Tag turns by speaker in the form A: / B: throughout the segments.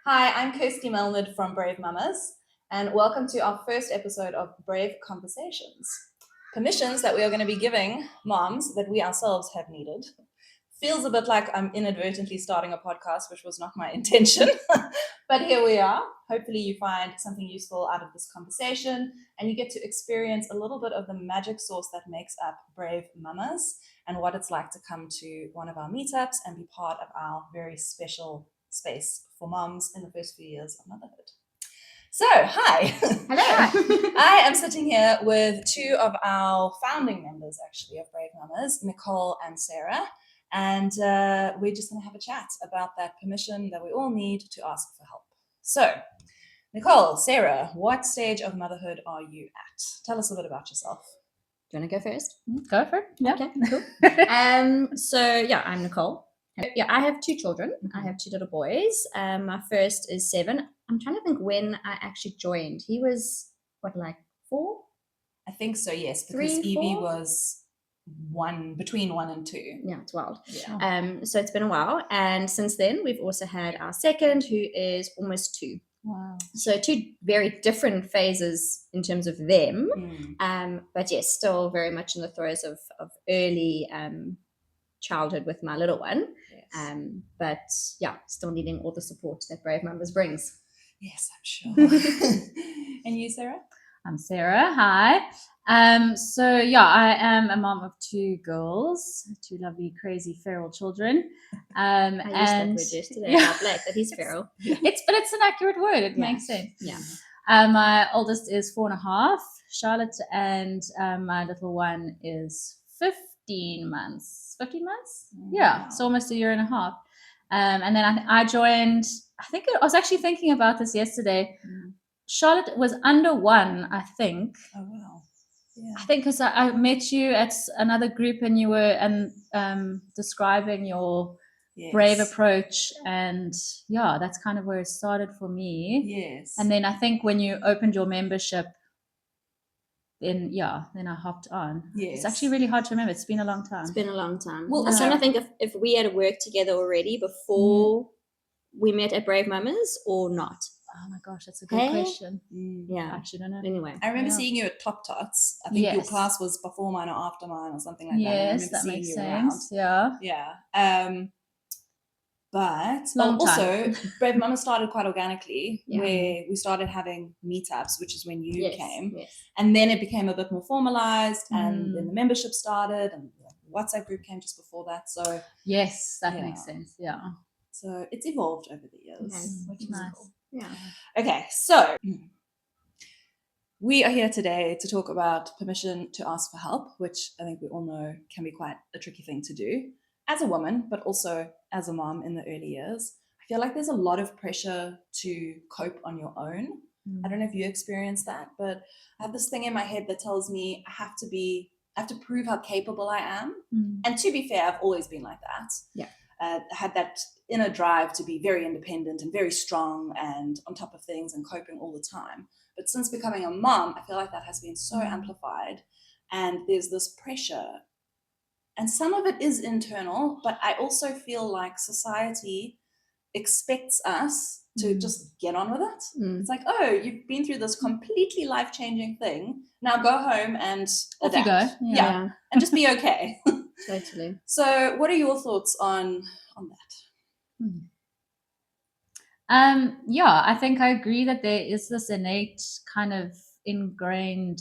A: Hi, I'm Kirsty Melmed from Brave Mamas, and welcome to our first episode of Brave Conversations. Permissions that we are going to be giving moms that we ourselves have needed. Feels a bit like I'm inadvertently starting a podcast, which was not my intention, but here we are. Hopefully you find something useful out of this conversation and you get to experience a little bit of the magic sauce that makes up Brave Mamas and what it's like to come to one of our meetups and be part of our very special space for moms in the first few years of motherhood. So, hi.
B: Hello.
A: I am sitting here with two of our founding members, actually, of Brave Mamas, Nicole and Sarah. And we're just going to have a chat about that permission that we all need to ask for help. So, Nicole, Sarah, what stage of motherhood are you at? Tell us a bit about yourself.
B: Do you want to go first?
C: Go for it. Yeah.
B: Okay, cool. I'm Nicole. Yeah, I have two children. I have two little boys. My first is 7. I'm trying to think when I actually joined. He was, like 4?
A: I think so, yes, because
B: 3,
A: Evie
B: 4?
A: was between 1 and 2.
B: Yeah, it's wild.
A: Yeah.
B: So it's been a while. And since then, we've also had our second, who is almost 2.
C: Wow.
B: So 2 very different phases in terms of them. But yes, still very much in the throes of early childhood with my little one.
A: Yes.
B: But yeah, still needing all the support that Brave Mamas brings.
A: Yes, I'm sure. And you, Sarah?
C: I'm Sarah. Hi. I am a mom of 2 girls, 2 lovely, crazy, feral children.
B: I used that word yesterday about Black, that he's feral.
C: It's an accurate word. It makes sense.
B: Yeah.
C: My oldest is 4.5, Charlotte, and my little one is 15 months. 15 months? Yeah,
A: Wow.
C: so almost a year and a half. And then I joined. I was actually thinking about this yesterday. Charlotte was under 1, I think.
A: Oh, wow. Yeah.
C: I think because I met you at another group and you were describing your brave approach. And yeah, that's kind of where it started for me.
A: Yes.
C: And then I think when you opened your membership, then I hopped on.
A: Yes.
C: It's actually really hard to remember. It's been a long time.
B: It's been a long time.
A: Well,
B: I was trying to think if we had worked together already before we met at Brave Mamas or not.
C: Oh my gosh, that's a good question.
B: Yeah.
C: I actually don't know.
B: Anyway.
A: I remember seeing you at Top Tots. I think your class was before mine or after mine or something like that.
C: Yes, that makes sense. Around.
A: Yeah. But also, Brave Mama started quite organically, where we started having meetups, which is when you came.
B: Yes.
A: And then it became a bit more formalized, and then the membership started, and the WhatsApp group came just before that. So
C: yes, that makes sense. Yeah.
A: So it's evolved over the years, which is
C: nice.
A: cool.
B: Yeah.
A: Okay, so we are here today to talk about permission to ask for help, which I think we all know can be quite a tricky thing to do as a woman, but also as a mom in the early years. I feel like there's a lot of pressure to cope on your own. I don't know if you experience that, but I have this thing in my head that tells me I have to prove how capable I am. And to be fair, I've always been like that.
B: Yeah.
A: Had that inner drive to be very independent and very strong and on top of things and coping all the time. But since becoming a mom, I feel like that has been so amplified, and there's this pressure. And some of it is internal, but I also feel like society expects us to just get on with it. It's like, oh, you've been through this completely life-changing thing. Now go home and
C: off you go.
A: Yeah. And just be okay.
B: Totally.
A: So what are your thoughts on that?
C: I think I agree that there is this innate kind of ingrained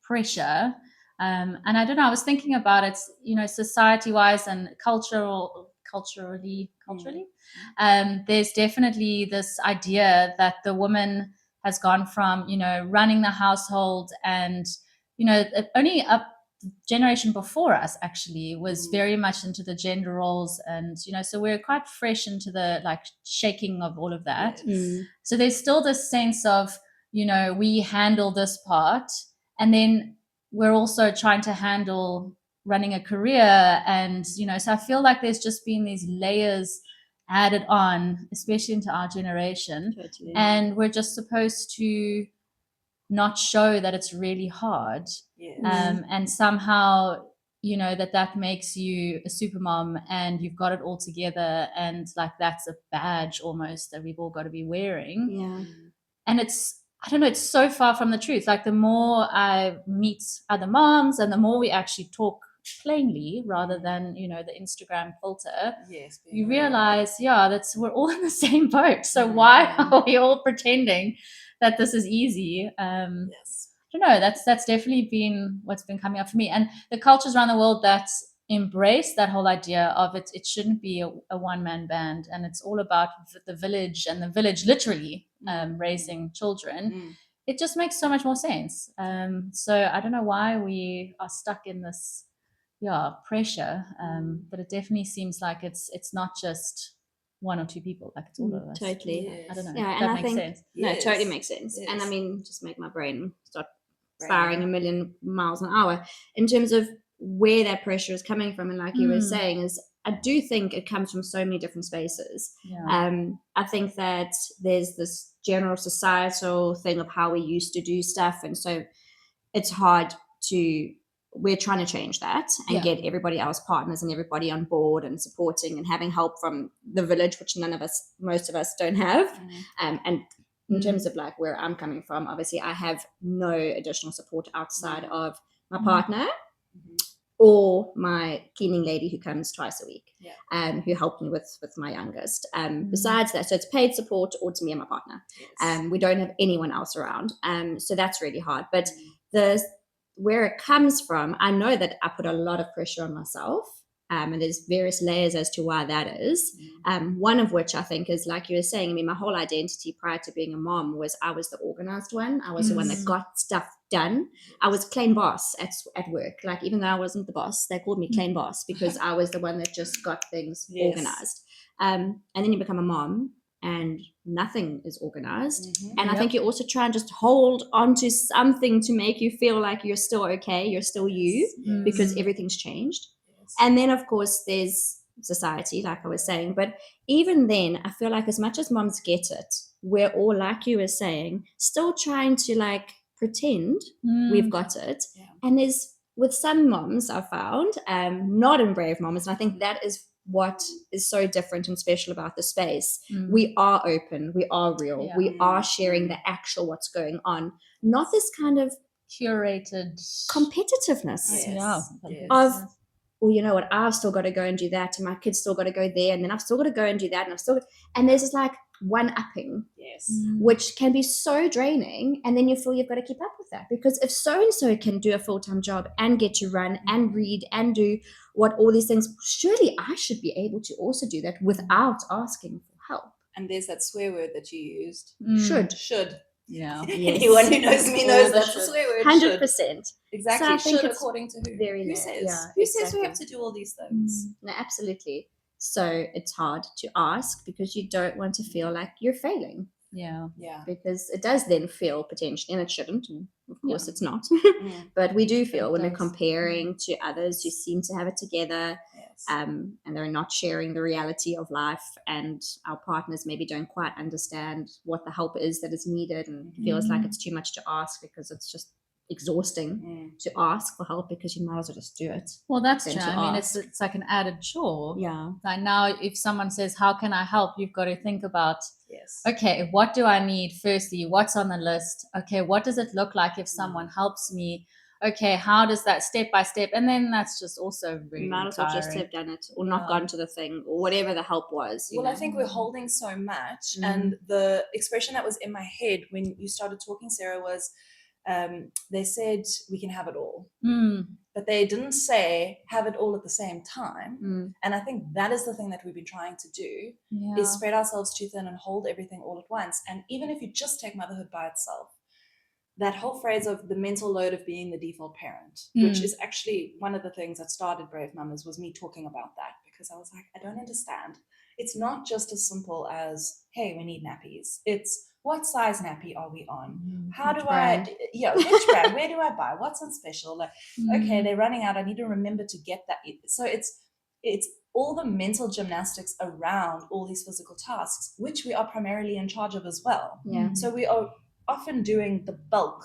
C: pressure. And I don't know, I was thinking about it, society-wise and culturally, there's definitely this idea that the woman has gone from, running the household and, only a generation before us actually was very much into the gender roles, and so we're quite fresh into the shaking of all of that. So there's still this sense of we handle this part, and then we're also trying to handle running a career, and so I feel like there's just been these layers added on, especially into our generation.
B: Totally.
C: And we're just supposed to not show that it's really hard. And somehow you know, that makes you a super mom and you've got it all together, and like that's a badge almost that we've all got to be wearing.
B: Yeah.
C: And it's, I don't know, it's so far from the truth. Like the more I meet other moms and the more we actually talk plainly rather than, you know, the Instagram filter,
A: Yes.
C: you realize, that's, we're all in the same boat. So why are we all pretending that this is easy?
A: Yes.
C: I don't know. That's definitely been what's been coming up for me, and the cultures around the world that embrace that whole idea of it. It shouldn't be a one-man band, and it's all about the village and the village literally raising children. It just makes so much more sense. So I don't know why we are stuck in this pressure, but it definitely seems like it's not just one or two people, like it's all of us.
B: Totally.
A: Yes.
C: I don't know.
B: Yeah,
C: if
B: and
C: that
B: I
C: makes
B: think
C: sense.
B: no, it totally
A: Yes.
B: makes sense.
A: Yes.
B: And I mean, just make my brain start
A: Right.
B: firing a million miles an hour in terms of where that pressure is coming from. And like you were saying, is I do think it comes from so many different spaces. I think that there's this general societal thing of how we used to do stuff, and so it's hard to, we're trying to change that and get everybody else partners and everybody on board and supporting and having help from the village, which most of us don't have. And in terms of like where I'm coming from, obviously I have no additional support outside of my partner or my cleaning lady who comes twice a week, who helped me with my youngest. Besides that, so it's paid support or to me and my partner. We don't have anyone else around. So that's really hard. But where it comes from, I know that I put a lot of pressure on myself. And there's various layers as to why that is. One of which I think is, like you were saying, I mean, my whole identity prior to being a mom was I was the organized one. I was the one that got stuff done. I was claim boss at work. Like, even though I wasn't the boss, they called me claim boss because I was the one that just got things organized. And then you become a mom and nothing is organized. And I think you also try and just hold on to something to make you feel like you're still okay, you're still you, because everything's changed. And then, of course, there's society, like I was saying. But even then, I feel like as much as moms get it, we're all, like you were saying, still trying to like pretend we've got it. And there's, with some moms I've found, not in Brave Moms, and I think that is what is so different and special about the space. We are open, we are real, we are sharing the actual what's going on, not this kind of
C: curated
B: competitiveness of, well, you know what, I've still got to go and do that, and my kids still got to go there, and then I've still got to go and do that, and there's this like one-upping, which can be so draining, and then you feel you've got to keep up with that, because if so-and-so can do a full-time job and get to run and read and do what all these things, surely I should be able to also do that without asking for help.
A: And there's that swear word that you used. Should.
C: Yeah.
B: Yes.
A: Anyone who knows me knows that's a swear word.
B: 100%.
A: Exactly.
B: So I think
A: should,
B: it's
A: according to who?
B: very
A: Who says?
B: yeah,
A: Who says
B: exactly.
A: we have to do all these things?
B: No, absolutely. So it's hard to ask because you don't want to feel like you're failing.
C: Yeah.
B: Because it does then feel potentially, and it shouldn't, and of course it's not, but we do feel when we're comparing to others who seem to have it together, and they're not sharing the reality of life, and our partners maybe don't quite understand what the help is that is needed, and feels like it's too much to ask because it's just exhausting to ask for help, because you might as well just do it.
C: Well, that's
B: than
C: true.
B: to
C: I mean,
B: ask.
C: it's like an added chore.
B: Yeah.
C: Like now, if someone says, "How can I help?" you've got to think about,
A: Yes.
C: okay, what do I need? Firstly, what's on the list? Okay, what does it look like if someone helps me? Okay, how does that step by step? And then that's just also really
B: You might as well just
C: tiring.
B: have done it, or not gone to the thing, or whatever the help was.
A: Well, I think we're holding so much, and the expression that was in my head when you started talking, Sarah, was they said we can have it all, but they didn't say have it all at the same time. And I think that is the thing that we've been trying to do, is spread ourselves too thin and hold everything all at once. And even if you just take motherhood by itself, that whole phrase of the mental load of being the default parent, which is actually one of the things that started Brave Mamas, was me talking about that, because I was like, I don't understand. It's not just as simple as, hey, we need nappies. It's, what size nappy are we on? How do
B: brand?
A: Which brand? Where do I buy? What's on special? Like, okay, they're running out. I need to remember to get that. So it's all the mental gymnastics around all these physical tasks, which we are primarily in charge of as well.
B: Yeah.
A: So we are often doing the bulk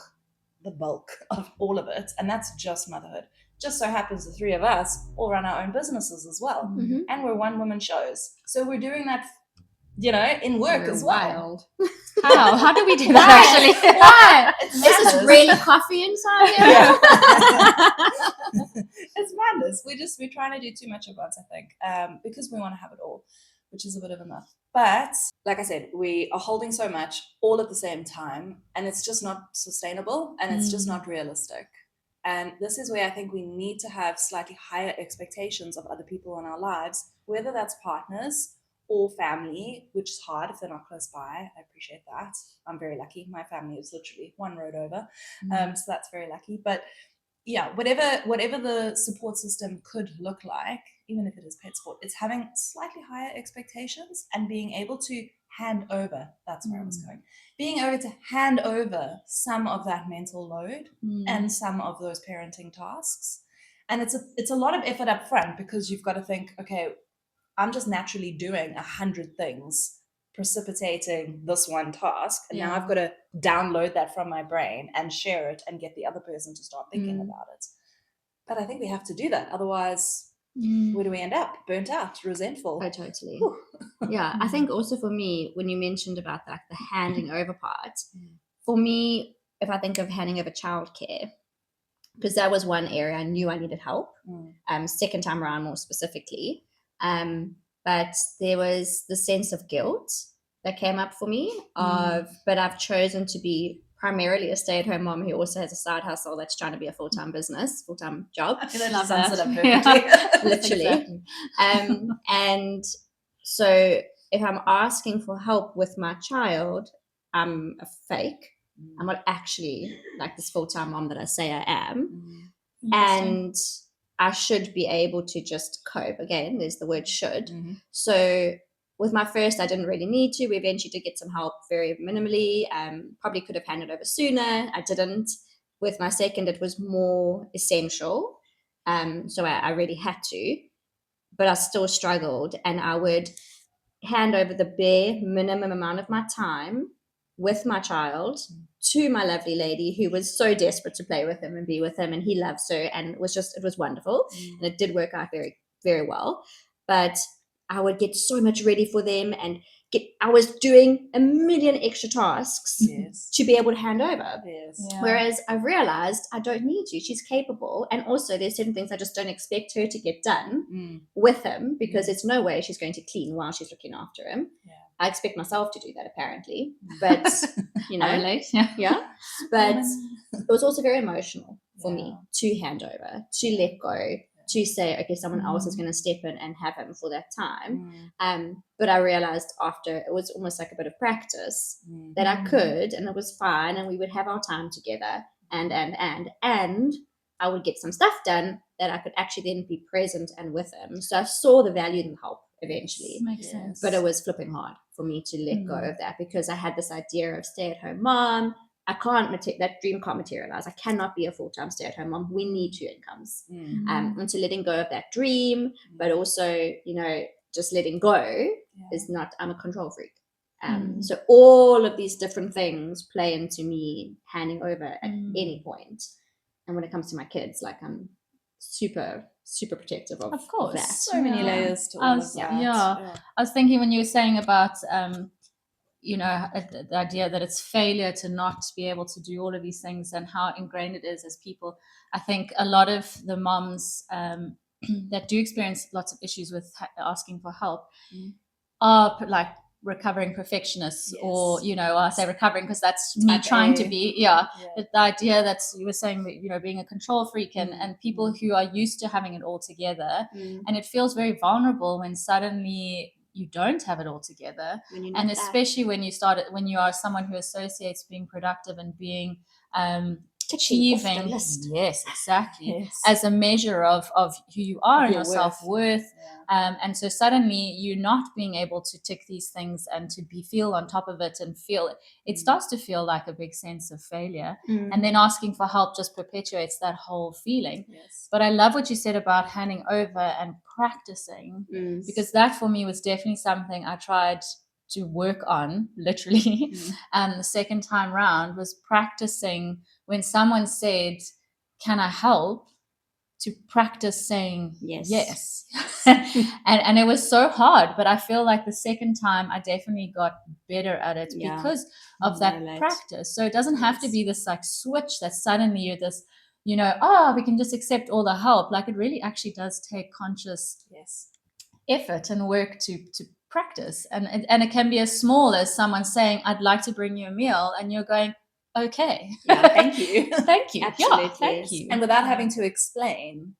A: of all of it, and that's just motherhood. just so happens the three of us all run our own businesses as well.
B: Mhm.
A: And we're one-woman shows. So we're doing that, in work
B: We're
A: as well.
B: wild.
C: How do we do that actually?
A: Why? It's
B: Is this
A: madness.
B: really coffee inside here?
A: Yeah. It's madness. We're trying to do too much at once, I think, because we want to have it all, which is a bit of a myth. But like I said, we are holding so much all at the same time, and it's just not sustainable, and it's just not realistic. And this is where I think we need to have slightly higher expectations of other people in our lives, whether that's partners or family, which is hard if they're not close by. I appreciate that. I'm very lucky. My family is literally one road over. So that's very lucky. But yeah, whatever the support system could look like, even if it is pet sport, it's having slightly higher expectations and being able to hand over. That's where I was going. Being able to hand over some of that mental load and some of those parenting tasks. And it's a lot of effort up front, because you've got to think, okay, I'm just naturally doing 100 things, precipitating this one task, and now I've got to download that from my brain and share it and get the other person to start thinking about it. But I think we have to do that, otherwise where do we end up? Burnt out, resentful.
B: Oh, totally. Yeah, I think also for me, when you mentioned about that, the handing over part, for me, if I think of handing over childcare, because that was one area I knew I needed help, second time around more specifically. But there was the sense of guilt that came up for me but I've chosen to be primarily a stay-at-home mom who also has a side hustle that's trying to be a full-time business, full-time job.
A: I feel that
C: Love
A: sums
C: that.
A: it up perfectly.
B: Literally. And so if I'm asking for help with my child, I'm a fake. I'm not actually like this full-time mom that I say I am. And I should be able to just cope. Again, there's the word should. So with my first, I didn't really need to. We eventually did get some help very minimally. Probably could have handed over sooner. I didn't. With my second, it was more essential. So I really had to. But I still struggled. And I would hand over the bare minimum amount of my time with my child to my lovely lady, who was so desperate to play with him and be with him, and he loves her, and it was wonderful, and it did work out very, very well. But I would get so much ready for them, and I was doing a million extra tasks to be able to hand over. Whereas I realized I don't need to. She's capable, and also there's certain things I just don't expect her to get done with him, because it's no way she's going to clean while she's looking after him. I expect myself to do that, apparently, but yeah. But it was also very emotional for me to hand over, to let go, to say, okay, someone else is going to step in and have him for that time. But I realized after, it was almost like a bit of practice, that I could, and it was fine, and we would have our time together, and I would get some stuff done that I could actually then be present and with him. So I saw the value in the help eventually.
C: Makes sense.
B: But it was flipping hard for me to let go of that, because I had this idea of stay-at-home mom. I can't that dream can't materialize. I cannot be a full-time stay-at-home mom. We need two incomes. And to letting go of that dream, but also, just letting go is not, I'm a control freak. So all of these different things play into me handing over at any point. And when it comes to my kids, like, I'm super, super protective of
C: course
B: that.
A: So many layers to all of that.
C: I was thinking when you were saying about the idea that it's failure to not be able to do all of these things, and how ingrained it is as people. I think a lot of the moms that do experience lots of issues with asking for help are like recovering perfectionists, or I say recovering because that's me trying to be the idea that you were saying, being a control freak, and people who are used to having it all together, and it feels very vulnerable when suddenly you don't have it all together, and especially when you are someone who associates being productive and being achieving, yes, exactly, as a measure of who you are and your self-worth. And so suddenly you're not being able to tick these things and to feel on top of it and feel it starts to feel like a big sense of failure. And then asking for help just perpetuates that whole feeling. But I love what you said about handing over and practicing, because that for me was definitely something I tried to work on, literally. The second time round was practicing when someone said, "Can I help?" to practice saying
B: Yes.
C: and it was so hard, but I feel like the second time I definitely got better at it
B: Yeah.
C: because of that
B: Relate.
C: practice. So it doesn't have to
B: Yes.
C: be this like switch that suddenly you're this, we can just accept all the help. Like it really actually does take conscious effort and work to practice, and it can be as small as someone saying, I'd like to bring you a meal, and you're going, okay,
A: Yeah, thank you.
C: thank you.
B: Absolutely,
C: Yeah, thank
B: yes.
C: you.
A: And without having to explain.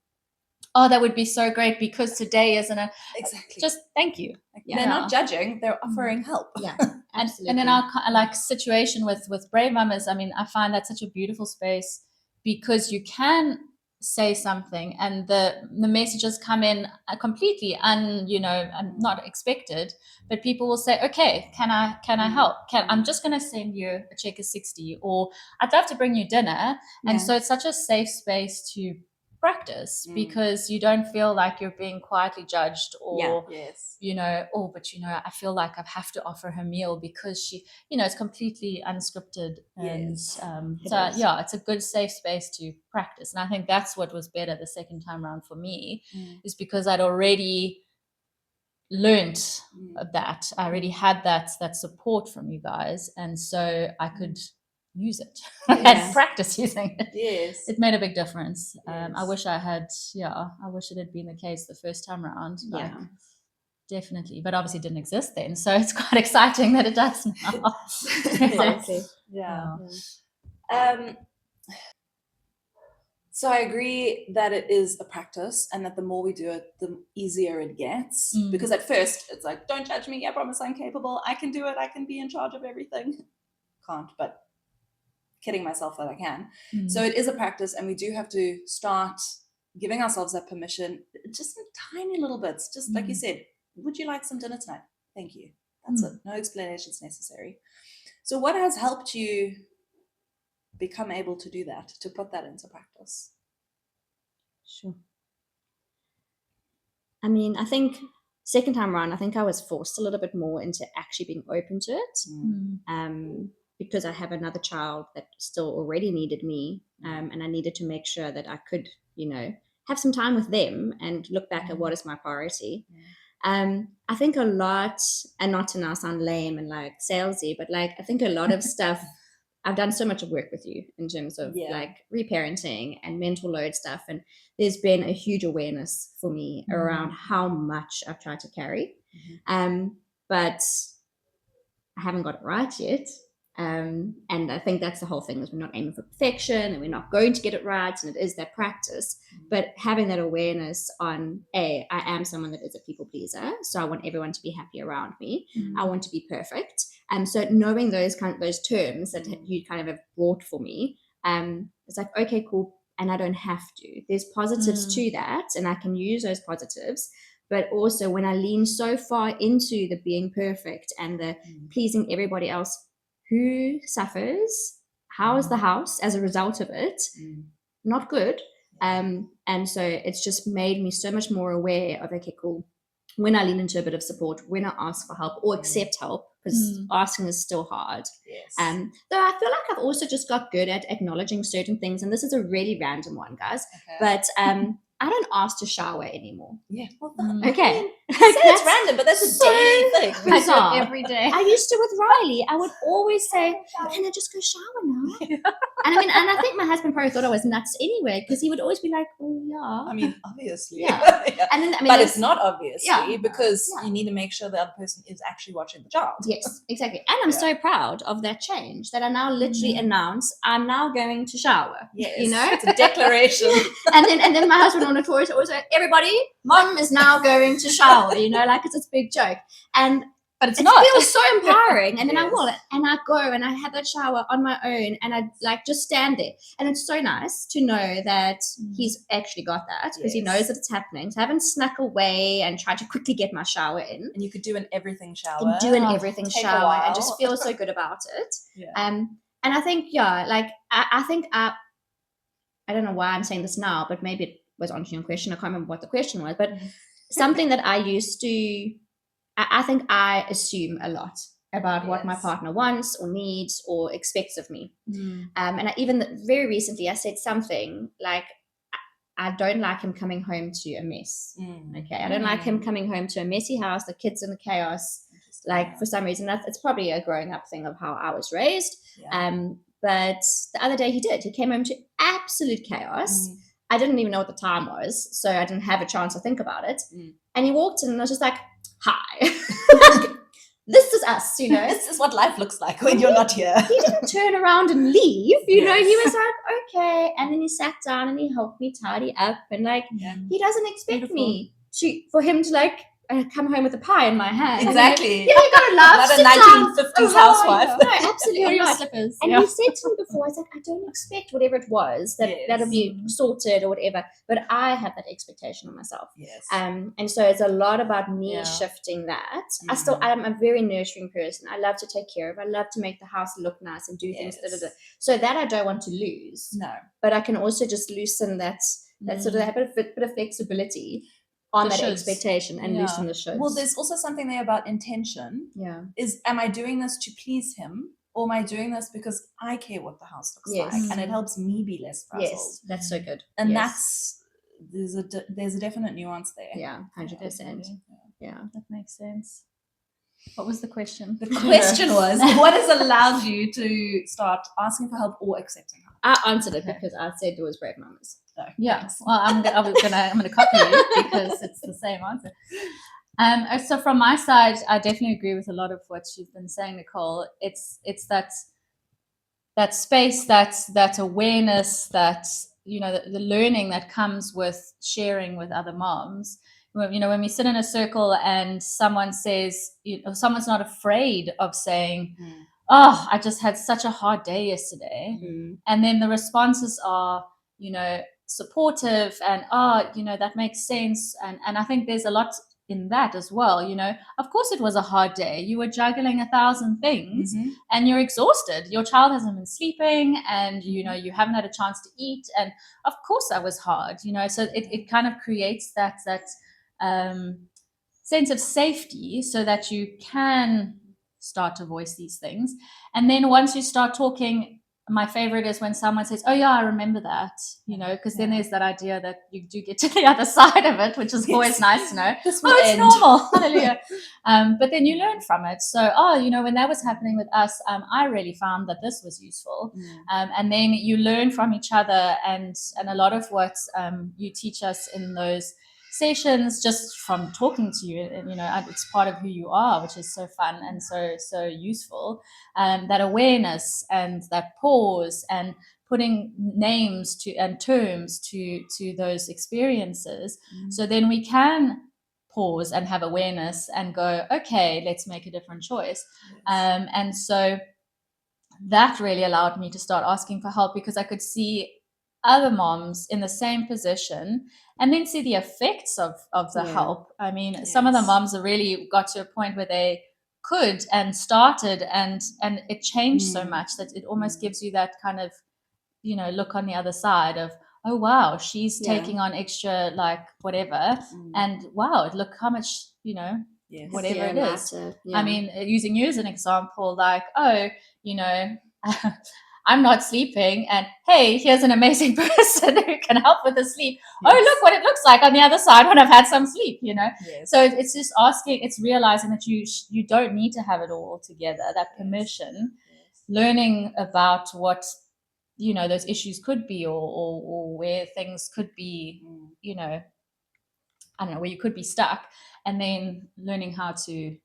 C: Oh, that would be so great, because today isn't a
A: Exactly.
C: just thank you.
A: They're not judging, they're offering help.
B: Yeah,
C: and
B: absolutely.
C: in our like situation with Brave Mamas, I mean, I find that such a beautiful space, because you can say something and the messages come in completely and not expected, but people will say, okay, can I help, I'm just going to send you a check of 60, or I'd love to bring you dinner. And so it's such a safe space to practice, because you don't feel like you're being quietly judged, or I feel like I have to offer her meal because she, it's completely unscripted. And it's a good safe space to practice. And I think that's what was better the second time around for me, is because I'd already learned that. I already had that support from you guys, and so I could use it and practice using it.
A: Yes.
C: It made a big difference.
A: Yes.
C: I wish it had been the case the first time around. Like, definitely, but obviously it didn't exist then, so it's quite exciting that it does now.
B: Exactly.
A: Yeah. So I agree that it is a practice, and that the more we do it, the easier it gets. Because at first it's like, don't judge me, I promise I'm capable, I can do it, I can be in charge of everything. Can't, but kidding myself that I can. So it is a practice, and we do have to start giving ourselves that permission, just in tiny little bits. Just like you said, would you like some dinner tonight? Thank you. That's it. No explanations necessary. So what has helped you become able to do that, to put that into practice?
B: Sure. I mean, I think second time around, I think I was forced a little bit more into actually being open to it. Because I have another child that still already needed me, and I needed to make sure that I could, have some time with them and look back at what is my priority. I think a lot, and not to now sound lame and like salesy, but like I think a lot of stuff, I've done so much of work with you in terms of like reparenting and mental load stuff, and there's been a huge awareness for me around how much I've tried to carry, but I haven't got it right yet. And I think that's the whole thing, is we're not aiming for perfection and we're not going to get it right, and it is that practice. But having that awareness on, I am someone that is a people pleaser, so I want everyone to be happy around me. I want to be perfect. So knowing those terms that you kind of have brought for me, it's like, okay, cool, and I don't have to. There's positives to that, and I can use those positives. But also when I lean so far into the being perfect and the pleasing everybody else, who suffers? How is the house as a result of it? Not good. And so it's just made me so much more aware of, okay, cool, when I lean into a bit of support, when I ask for help or accept help, because asking is still hard. Though I feel like I've also just got good at acknowledging certain things, and this is a really random one, guys, but I don't ask to shower anymore. Okay.
A: I say it's random, but that's a daily thing.
C: I do it every day.
B: I used to with Riley. I would always say, can I just go shower now? And I think my husband probably thought I was nuts anyway, because he would always be like, oh yeah.
A: I mean, obviously.
B: Yeah. And then,
A: but it's not obviously, because you need to make sure the other person is actually watching the child.
B: Yes, exactly. And I'm so proud of that change, that I now literally announce, I'm now going to shower.
A: Yes.
B: It's
A: a declaration.
B: and then my husband on Notorious always like, everybody, mom is now going to shower, like it's this big joke. But it feels so empowering. And then I will, and I go and I have that shower on my own, and I like just stand there. And it's so nice to know that he's actually got that, because he knows that it's happening. So I haven't snuck away and tried to quickly get my shower in.
A: And you could do an everything shower.
B: And do an everything shower and just feel so good about it. And I think, I think I don't know why I'm saying this now, but maybe it was answering your question. I can't remember what the question was, but something that I used to, I think I assume a lot about what my partner wants or needs or expects of me. And even very recently I said something like, I don't like him coming home to a mess. Okay, I don't like him coming home to a messy house, the kids in the chaos. Like for some reason, it's probably a growing up thing of how I was raised. But the other day he came home to absolute chaos. I didn't even know what the time was, so I didn't have a chance to think about it. And he walked in and I was just like, hi. This is us, you know.
A: This is what life looks like when you're not here.
B: He didn't turn around and leave, you know. He was like, okay. And then he sat down and he helped me tidy up. And like, he doesn't expect me for him to like come home with a pie in my hand.
A: Exactly.
B: You gotta laugh.
A: Not a 1950s housewife.
B: No, absolutely not.
C: Slippers.
B: And he said to me before, I was like, I don't expect whatever it was that'll be sorted or whatever, but I have that expectation on myself. And so it's a lot about me shifting that. I'm a very nurturing person. I love to take care of. I love to make the house look nice and do things. So that I don't want to lose.
A: No,
B: but I can also just loosen that sort of have a bit of flexibility on that expectation and loosen the shoulds.
A: Well, there's also something there about intention. Am I doing this to please him, or am I doing this because I care what the house looks like, and it helps me be less frazzled?
B: Yes, that's so good.
A: And there's a definite nuance there.
B: Yeah, 100%. Yeah,
C: that makes sense. What was the question?
A: The question was, what has allowed you to start asking for help or accepting help?
B: I answered it because I said it was Brave Mamas.
A: So,
C: yeah. Well, I'm gonna copy you because it's the same answer. So from my side, I definitely agree with a lot of what you've been saying, Nicole. It's that space, that awareness, that the learning that comes with sharing with other moms. When we sit in a circle and someone says, someone's not afraid of saying, oh, I just had such a hard day yesterday. And then the responses are, supportive and, that makes sense. And I think there's a lot in that as well. Of course it was a hard day. You were juggling 1,000 things and you're exhausted. Your child hasn't been sleeping and, you haven't had a chance to eat. And of course that was hard, so it kind of creates that sense of safety so that you can start to voice these things. And then once you start talking, my favorite is when someone says, oh yeah, I remember that, because then there's that idea that you do get to the other side of it, which is always nice to know. It's normal. Hallelujah. But then you learn from it. So, when that was happening with us, I really found that this was useful. And then you learn from each other, and a lot of what you teach us in those sessions just from talking to you, and it's part of who you are, which is so fun and so useful. That awareness and that pause and putting names to and terms to those experiences, so then we can pause and have awareness and go, okay, let's make a different choice. And so that really allowed me to start asking for help, because I could see other moms in the same position and then see the effects of the help. I mean, some of the moms have really got to a point where they could and started, and it changed so much that it almost gives you that kind of, look on the other side of, oh wow, she's taking on extra, like whatever, and wow, look how much, whatever it is. I mean, using you as an example, like, oh, I'm not sleeping, and hey, here's an amazing person who can help with the sleep. Oh, look what it looks like on the other side when I've had some sleep, So it's just asking, it's realizing that you don't need to have it all together, that permission, learning about what, those issues could be, or where things could be, I don't know, where you could be stuck, and then learning how to,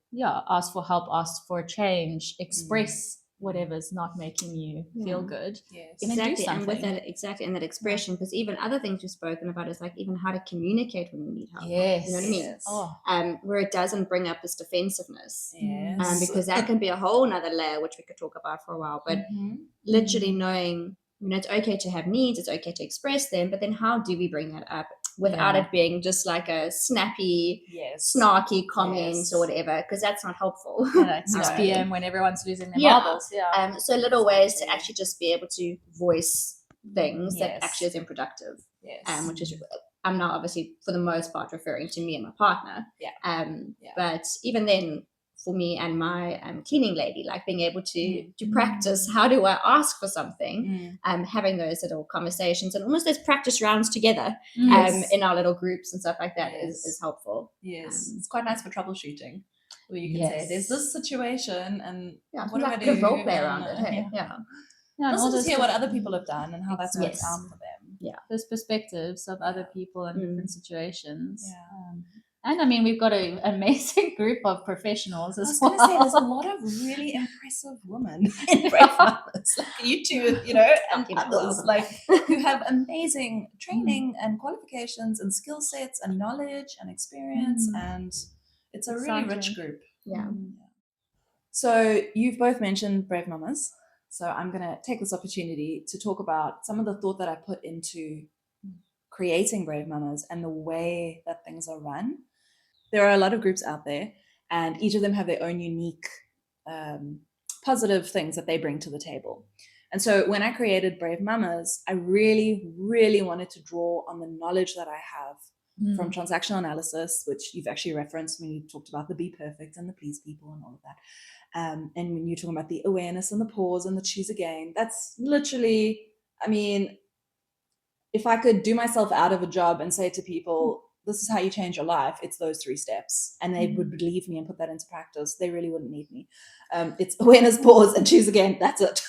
C: ask for help, ask for a change, express whatever's not making you feel good.
B: Exactly. And with that, and that expression, because even other things we've spoken about is like even how to communicate when you need help. You know what I mean? Where it doesn't bring up this defensiveness. Because that can be a whole nother layer, which we could talk about for a while. But literally knowing, it's okay to have needs, it's okay to express them, but then how do we bring that up without it being just like a snappy, snarky comment or whatever, because that's not helpful.
C: At 6 p.m. when everyone's losing their marbles.
B: So little ways to actually just be able to voice things that actually isn't productive. Which is, I'm now obviously for the most part referring to me and my partner. But even then, for me and my cleaning lady, like being able to practice, how do I ask for something, having those little conversations and almost those practice rounds together in our little groups and stuff like that is helpful.
A: Yes, it's quite nice for troubleshooting, where you can say, "There's this situation, and
B: Yeah,
A: what do I
B: like
A: do?"
B: a bit of role play around
A: And,
B: it. Hey?
C: Yeah,
A: and
C: and
A: also
C: all
A: just
C: those
A: hear what other people have done and how that's worked
B: Yes.
A: out for them.
C: those perspectives of other people in different situations.
A: Yeah.
C: And I mean, we've got an amazing group of professionals
A: I
C: as
A: was
C: well.
A: going to say, there's a lot of really impressive women in Brave Mothers, like you two, you know, and others, like who have amazing training and qualifications and skill sets and knowledge and experience, and it's a really rich group.
B: Yeah.
A: So you've both mentioned Brave Mamas. So I'm going to take this opportunity to talk about some of the thought that I put into creating Brave Mamas and the way that things are run. There are a lot of groups out there, and each of them have their own unique positive things that they bring to the table. And so when I created Brave Mamas, I really, really wanted to draw on the knowledge that I have from transactional analysis, which you've actually referenced when you talked about the be perfect and the please people and all of that. And when you're talking about the awareness and the pause and the choose again, that's literally, I mean, if I could do myself out of a job and say to people, this is how you change your life, it's those 3 steps, and they would believe me and put that into practice, they really wouldn't need me. It's awareness, pause, and choose again. That's it.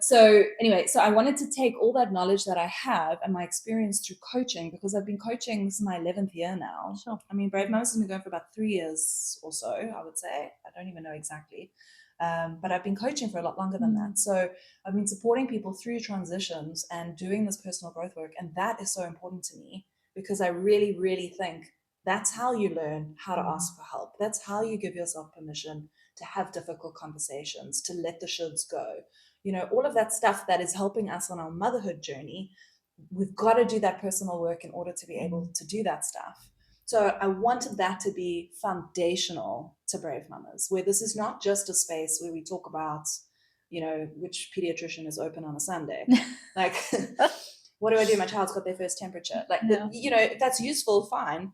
A: So anyway, so I wanted to take all that knowledge that I have and my experience through coaching, because I've been coaching, this is my 11th year now.
C: Sure.
A: I mean, Brave Mamas has been going for about 3 years or so, I would say. I don't even know exactly. But I've been coaching for a lot longer than that. So I've been supporting people through transitions and doing this personal growth work. And that is so important to me, because I really, really think that's how you learn how to ask for help. That's how you give yourself permission to have difficult conversations, to let the shoulds go. You know, all of that stuff that is helping us on our motherhood journey, we've got to do that personal work in order to be able to do that stuff. So I wanted that to be foundational to Brave Mamas, where this is not just a space where we talk about, you know, which pediatrician is open on a Sunday. Like, what do I do? My child's got their first temperature. Like, you know, if that's useful, fine.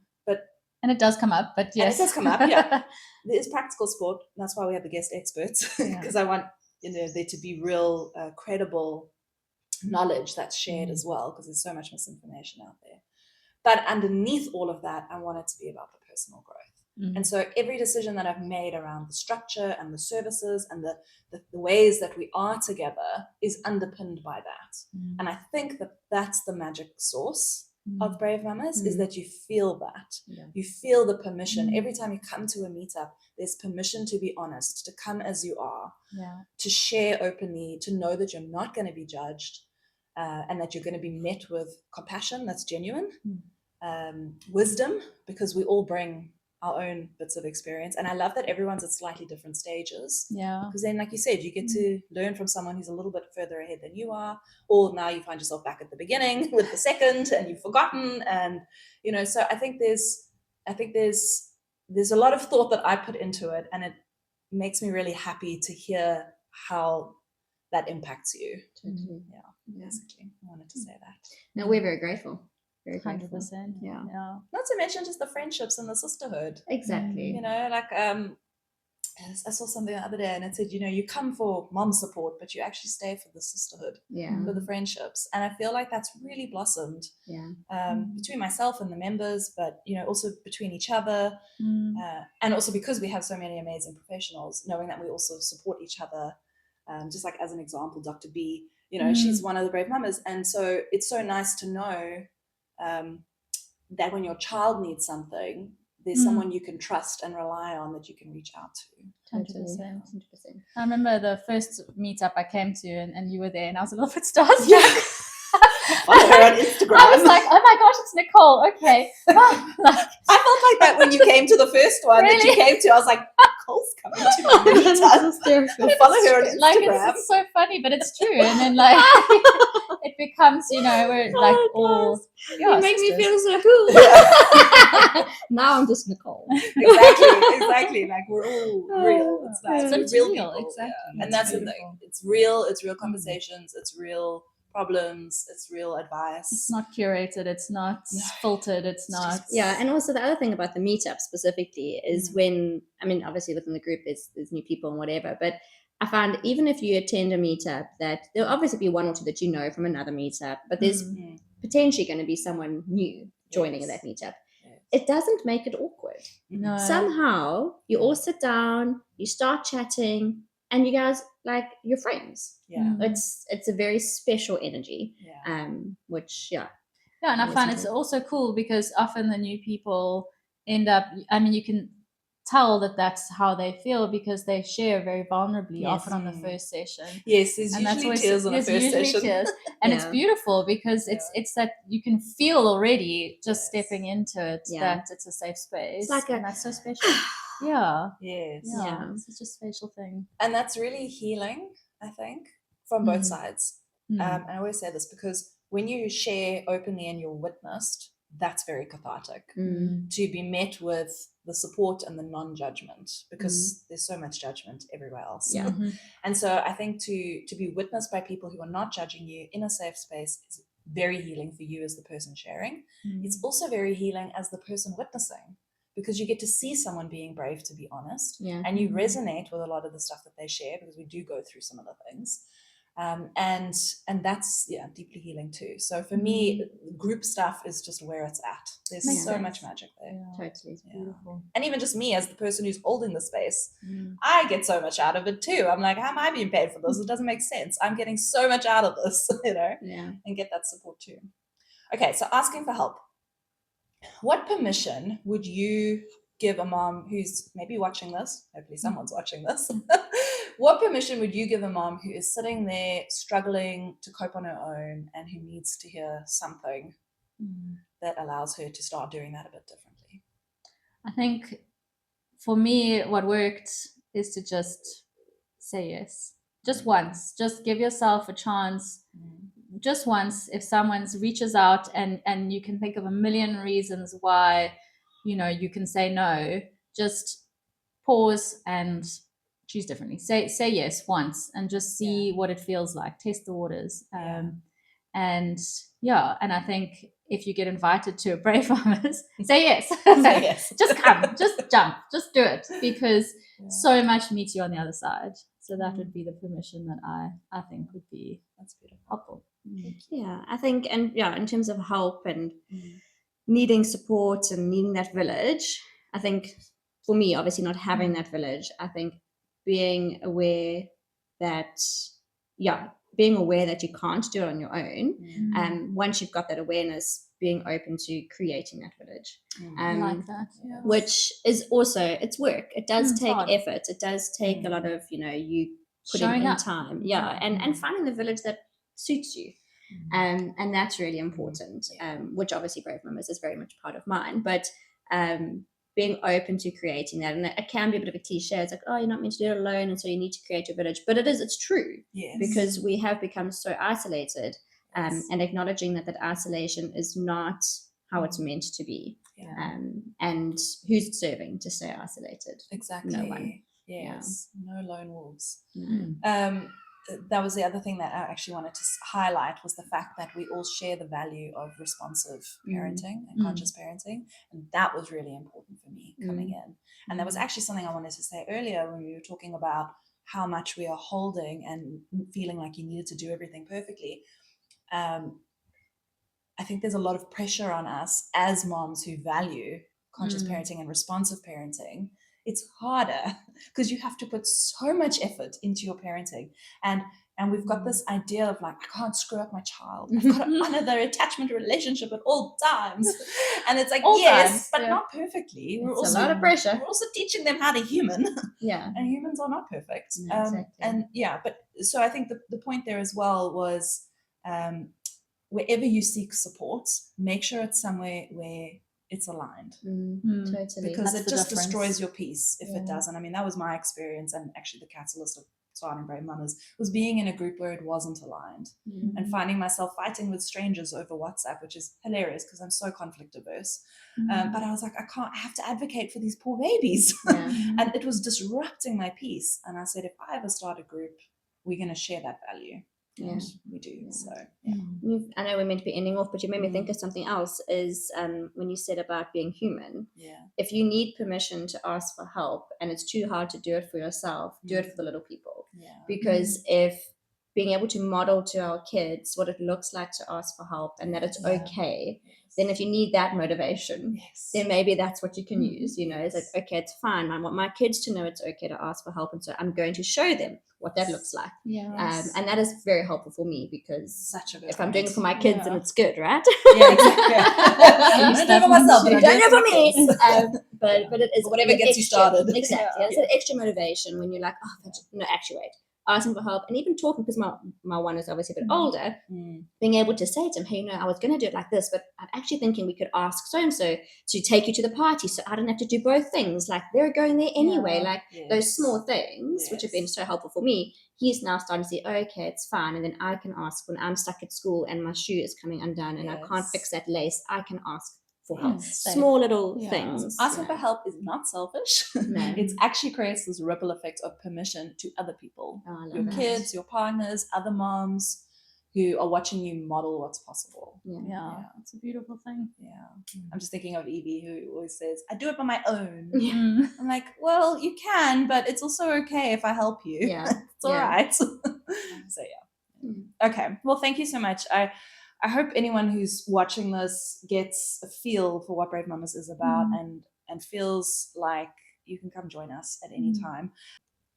C: And it does come up, but yes.
A: And it does come up, yeah. There is practical sport. That's why we have the guest experts, because I want, you know, there to be real credible knowledge that's shared as well, because there's so much misinformation out there. But underneath all of that, I want it to be about the personal growth. And so every decision that I've made around the structure and the services and the ways that we are together is underpinned by that. And I think that that's the magic source of Brave Mamas, is that you feel that. You feel the permission. Every time you come to a meetup, there's permission to be honest, to come as you are, to share openly, to know that you're not going to be judged, and that you're going to be met with compassion that's genuine, wisdom, because we all bring our own bits of experience. And I love that everyone's at slightly different stages. Because then, like you said, you get to learn from someone who's a little bit further ahead than you are, or now you find yourself back at the beginning with the second and you've forgotten. And, you know, so I think there's a lot of thought that I put into it, and it makes me really happy to hear how that impacts you. Basically, I wanted to say that.
B: No, we're very grateful. Very
C: 100%.
B: grateful. Yeah.
A: Not to mention just the friendships and the sisterhood.
B: Exactly.
A: You know, like I saw something the other day, and it said, you know, you come for mom support, but you actually stay for the sisterhood, for the friendships. And I feel like that's really blossomed between myself and the members, but, you know, also between each other. And also because we have so many amazing professionals, knowing that we also support each other. Just like as an example, Dr. B, you know, she's one of the Brave Mamas. And so it's so nice to know that when your child needs something, there's someone you can trust and rely on, that you can reach out to.
C: 100%. I remember the first meetup I came to, and you were there, and I was a little bit starstruck.
A: Follow her on Instagram.
C: I was like, oh my gosh, it's Nicole. Okay.
A: I felt like that when you came to the first one that you came to. I was like, Nicole's coming to my meetup. Follow her on Instagram.
C: Like, it's so funny, but it's true. And then, like, it becomes, you know, we're like all.
B: You make me feel so cool. Now I'm just Nicole.
A: Exactly. Like, we're all real. It's nice.
C: It's
A: real
C: real,
A: people.
C: exactly.
A: And that's the thing. It's real. It's real conversations. It's real problems, it's real advice.
C: It's not curated, it's not filtered, it's not.
B: Yeah, and also the other thing about the meetup specifically is when, I mean, obviously within the group there's new people and whatever, but I find even if you attend a meetup, that there'll obviously be one or two that you know from another meetup, but there's potentially going to be someone new joining in that meetup. It doesn't make it awkward.
C: No.
B: Somehow you all sit down, you start chatting, and you guys, like, you're friends.
A: Yeah.
B: It's a very special energy.
A: Yeah.
B: Which
C: Yeah, and I find it's also cool because often the new people end up, I mean, you can tell that that's how they feel because they share very vulnerably often on the first session.
A: Yes, there's usually tears on the first session.
C: Tears. And it's beautiful because it's that you can feel already just stepping into it that it's a safe space.
B: It's like
C: and that's so special. Yeah.
A: Yes.
C: Yeah. It's such a special thing.
A: And that's really healing, I think, from both sides. I always say this because when you share openly and you're witnessed, that's very cathartic. To be met with the support and the non-judgment, because there's so much judgment everywhere else.
B: Yeah.
A: And so I think to be witnessed by people who are not judging you in a safe space is very healing for you as the person sharing. It's also very healing as the person witnessing, because you get to see someone being brave to be honest, and you resonate with a lot of the stuff that they share, because we do go through some of the things. And that's deeply healing too. So for me, group stuff is just where it's at. There's so much magic there.
B: Totally. It's
C: beautiful.
A: And even just me as the person who's holding the space, I get so much out of it too. I'm like, how am I being paid for this? It doesn't make sense. I'm getting so much out of this, and get that support too. Okay, so asking for help. What permission would you give a mom who's maybe watching this? Hopefully someone's watching this. What permission would you give a mom who is sitting there struggling to cope on her own and who needs to hear something that allows her to start doing that a bit differently?
C: I think for me, what worked is to just say yes. Just once. Just give yourself a chance. Just once. If someone reaches out and you can think of a million reasons why, you can say no, just pause and choose differently. Say yes once and just see what it feels like. Test the waters. And I think if you get invited to a Brave Mamas, say yes.
A: Say yes.
C: Just come, just jump, just do it, because so much meets you on the other side. So that would be the permission that I think would be helpful.
B: Yeah, I think, and in terms of help and needing support and needing that village, I think for me, obviously not having that village, I think being aware that you can't do it on your own. Once you've got that awareness, being open to creating that village.
C: I like that. Yeah.
B: Which is also, it's work. It does take
C: hard.
B: effort. It does take a lot of, you putting
C: Showing
B: in
C: up.
B: time. And finding the village that suits you. And that's really important, which obviously Brave Mamas is very much part of mine. But being open to creating that, and it can be a bit of a cliche. It's like, oh, you're not meant to do it alone, and so you need to create your village. But it's true, because we have become so isolated, and acknowledging that isolation is not how it's meant to be. And who's serving to stay isolated?
A: Exactly.
B: No one.
A: Yes. No lone wolves.
B: No.
A: That was the other thing that I actually wanted to highlight, was the fact that we all share the value of responsive parenting and conscious parenting. And that was really important for me coming in. And that was actually something I wanted to say earlier when we were talking about how much we are holding and feeling like you needed to do everything perfectly. I think there's a lot of pressure on us as moms who value conscious parenting and responsive parenting. It's harder because you have to put so much effort into your parenting. And we've got this idea of like, I can't screw up my child. I've got to honor their attachment relationship at all times. And it's like,
C: all
A: yes,
C: times,
A: but not perfectly.
B: It's a lot of pressure.
A: We're also teaching them how to human.
B: Yeah.
A: And humans are not perfect.
B: No, exactly.
A: But so I think the point there as well was wherever you seek support, make sure it's somewhere where it's aligned.
B: Totally.
A: Because
C: That's
A: it just
C: difference.
A: destroys your peace if it doesn't. I mean, that was my experience, and actually the catalyst of starting Brave Mamas was being in a group where it wasn't aligned and finding myself fighting with strangers over WhatsApp, which is hilarious because I'm so conflict averse. But I was like, I have to advocate for these poor babies. And it was disrupting my peace. And I said, if I ever start a group, we're going to share that value.
B: Yeah.
A: And we do.
B: Yeah.
A: So yeah.
B: I know we're meant to be ending off, but you made me think
A: Mm.
B: of something else. Is when you said about being human.
A: Yeah.
B: If you need permission to ask for help and it's too hard to do it for yourself, do it for the little people.
A: Yeah.
B: Because if being able to model to our kids what it looks like to ask for help and that it's okay, then if you need that motivation, then maybe that's what you can use. It's like, okay, it's fine. I want my kids to know it's okay to ask for help, and so I'm going to show them what that looks like. And that is very helpful for me, because
A: Such a good
B: if I'm doing it for my kids, then it's good, right?
A: Yeah, exactly. I'm going to do it for myself, but I'm doing it for my kids.
B: But it is
A: Whatever gets you started.
B: Exactly. It's that extra motivation when you're like, no, actually, wait. Asking for help, and even talking, because my one is obviously a bit older, being able to say to him, hey, I was going to do it like this, but I'm actually thinking we could ask so-and-so to take you to the party, so I don't have to do both things. Like, they're going there anyway. Those small things, which have been so helpful for me, he's now starting to see, okay, it's fine. And then I can ask when I'm stuck at school and my shoe is coming undone and I can't fix that lace, I can ask for help. Small little things.
A: Asking for help is not selfish.
B: No.
A: It actually creates this ripple effect of permission to other people, your kids, your partners, other moms who are watching you model what's possible.
C: Yeah. It's a beautiful thing.
A: I'm just thinking of Evie, who always says, I do it by my own. I'm like, well, you can, but it's also okay if I help you. It's all right. So okay, well, thank you so much. I hope anyone who's watching this gets a feel for what Brave Mamas is about and feels like you can come join us at any time.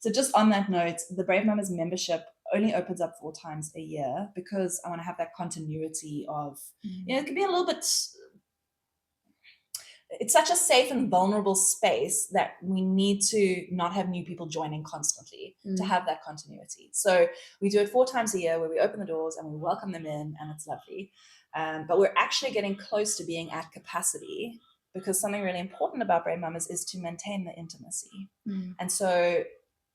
A: So just on that note, the Brave Mamas membership only opens up 4 times a year, because I want to have that continuity of, it can be a little bit, it's such a safe and vulnerable space that we need to not have new people joining constantly to have that continuity. So we do it 4 times a year, where we open the doors and we welcome them in, and it's lovely. But we're actually getting close to being at capacity, because something really important about Brave Mamas is to maintain the intimacy. And so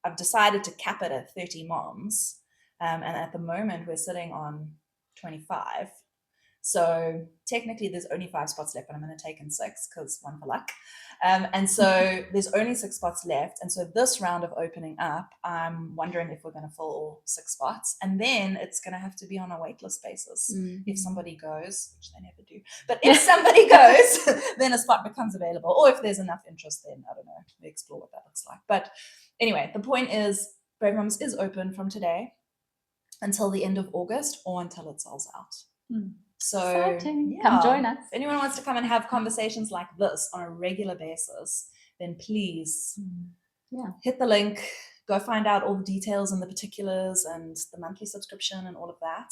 A: I've decided to cap it at 30 moms. And at the moment we're sitting on 25. So technically there's only 5 spots left, but I'm going to take in 6 because one for luck. And so there's only 6 spots left. And so this round of opening up, I'm wondering if we're going to fill all 6 spots. And then it's going to have to be on a waitlist basis. If somebody goes, which they never do, but if somebody goes, then a spot becomes available. Or if there's enough interest, then I don't know, we explore what that looks like. But anyway, the point is, Brave Mamas is open from today until the end of August, or until it sells out. So
C: exciting. Come join us.
A: If anyone wants to come and have conversations like this on a regular basis, then please hit the link, go find out all the details and the particulars and the monthly subscription and all of that,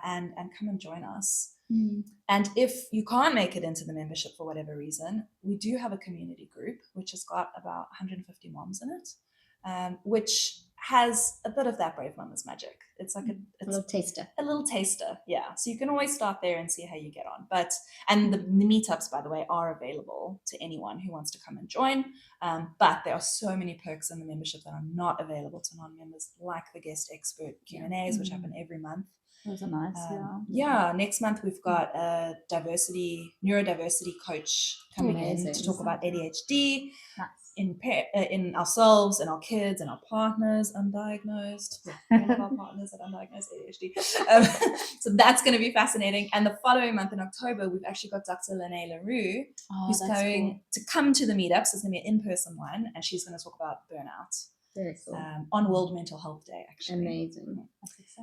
A: and come and join us. And if you can't make it into the membership for whatever reason, we do have a community group which has got about 150 moms in it, which has a bit of that Brave Mamas magic. It's like
B: a little taster.
A: A little taster, yeah. So you can always start there and see how you get on. And the meetups, by the way, are available to anyone who wants to come and join. But there are so many perks in the membership that are not available to non-members, like the guest expert Q&As, which happen every month.
C: Those are nice.
A: Next month we've got a neurodiversity coach coming in to talk about ADHD.
C: Nice.
A: In ourselves and our kids and our partners undiagnosed. All of our partners are undiagnosed ADHD. So that's going to be fascinating. And the following month in October, we've actually got Dr. Lene LaRue, who's going to come to the meetups. So it's going to be an in-person one, and she's going to talk about burnout.
B: Very cool.
A: On World Mental Health Day, actually.
B: Amazing.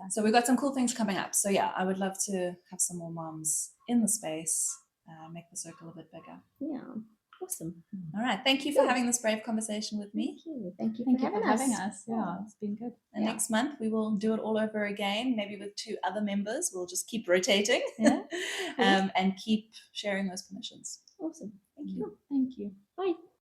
A: So we've got some cool things coming up. So yeah, I would love to have some more moms in the space, make the circle a bit bigger.
B: Yeah. Awesome.
A: All right. Thank you for having this brave conversation with me.
B: Thank you for having us.
C: Yeah, it's been good.
A: And next month we will do it all over again, maybe with 2 other members. We'll just keep rotating and keep sharing those permissions.
B: Awesome.
C: Thank you. Thank you.
B: Bye.